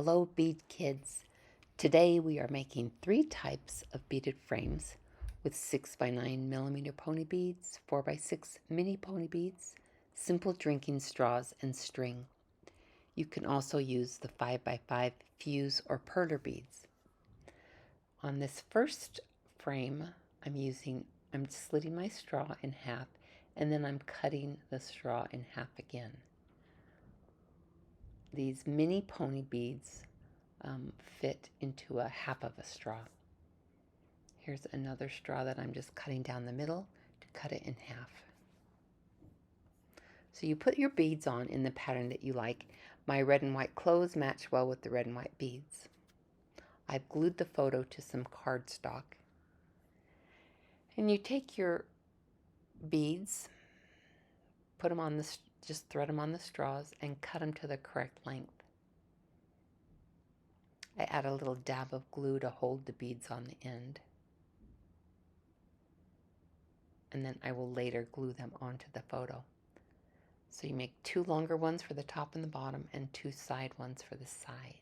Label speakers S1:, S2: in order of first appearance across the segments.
S1: Hello bead kids. Today we are making 3 types of beaded frames with 6x9mm pony beads, 4x6 mini pony beads, simple drinking straws, and string. You can also use the 5x5 fuse or perler beads. On this first frame, I'm slitting my straw in half, and then I'm cutting the straw in half again. These mini pony beads fit into a half of a straw. Here's another straw that I'm just cutting down the middle to cut it in half. So you put your beads on in the pattern that you like. My red and white clothes match well with the red and white beads. I've glued the photo to some cardstock. And you take your beads, put them on just thread them on the straws and cut them to the correct length. I add a little dab of glue to hold the beads on the end. And then I will later glue them onto the photo. So you make 2 longer ones for the top and the bottom and 2 side ones for the side.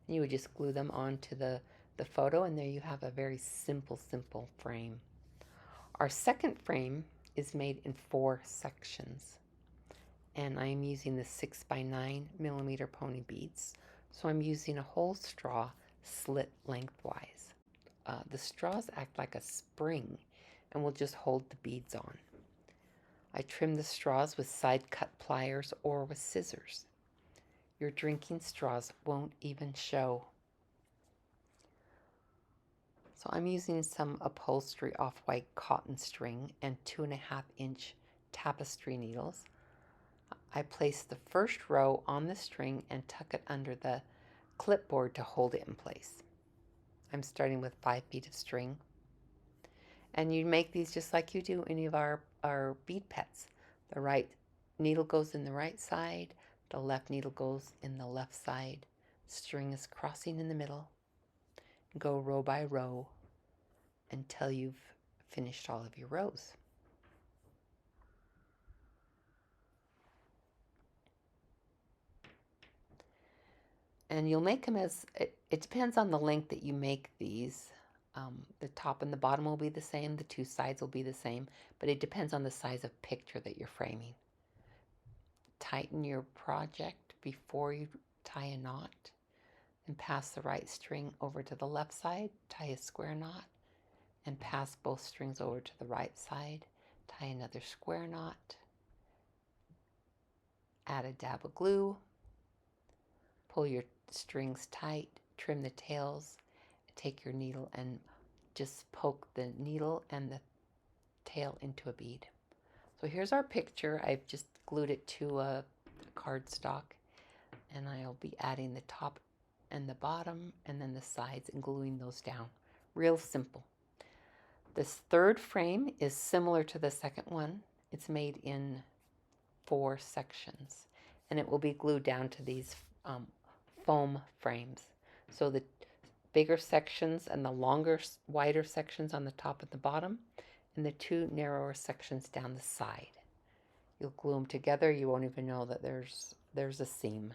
S1: And you would just glue them onto the photo, and there you have a very simple frame. Our second frame is made in 4 sections, and I am using the 6x9mm pony beads. So I'm using a whole straw slit lengthwise. The straws act like a spring and will just hold the beads on. I trim the straws with side cut pliers or with scissors. Your drinking straws won't even show. So I'm using some upholstery off-white cotton string and 2.5-inch tapestry needles. I place the first row on the string and tuck it under the clipboard to hold it in place. I'm starting with 5 feet of string. And you make these just like you do any of our bead pets. The right needle goes in the right side, the left needle goes in the left side. String is crossing in the middle. Go row by row until you've finished all of your rows. And you'll make them as, it depends on the length that you make these. The top and the bottom will be the same, the 2 sides will be the same, but it depends on the size of picture that you're framing. Tighten your project before you tie a knot, and pass the right string over to the left side, tie a square knot, and pass both strings over to the right side, tie another square knot, add a dab of glue, pull your strings tight, trim the tails, take your needle and just poke the needle and the tail into a bead. So here's our picture. I've just glued it to a cardstock, and I'll be adding the top and the bottom and then the sides and gluing those down. Real simple. This third frame is similar to the second one. It's made in 4 sections, and it will be glued down to these foam frames. So the bigger sections and the longer, wider sections on the top and the bottom, and the 2 narrower sections down the side. You'll glue them together. You won't even know that there's a seam.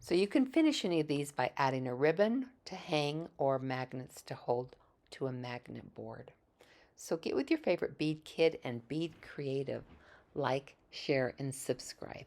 S1: So you can finish any of these by adding a ribbon to hang or magnets to hold to a magnet board. So get with your favorite bead kid and bead creative. Like, share, and subscribe.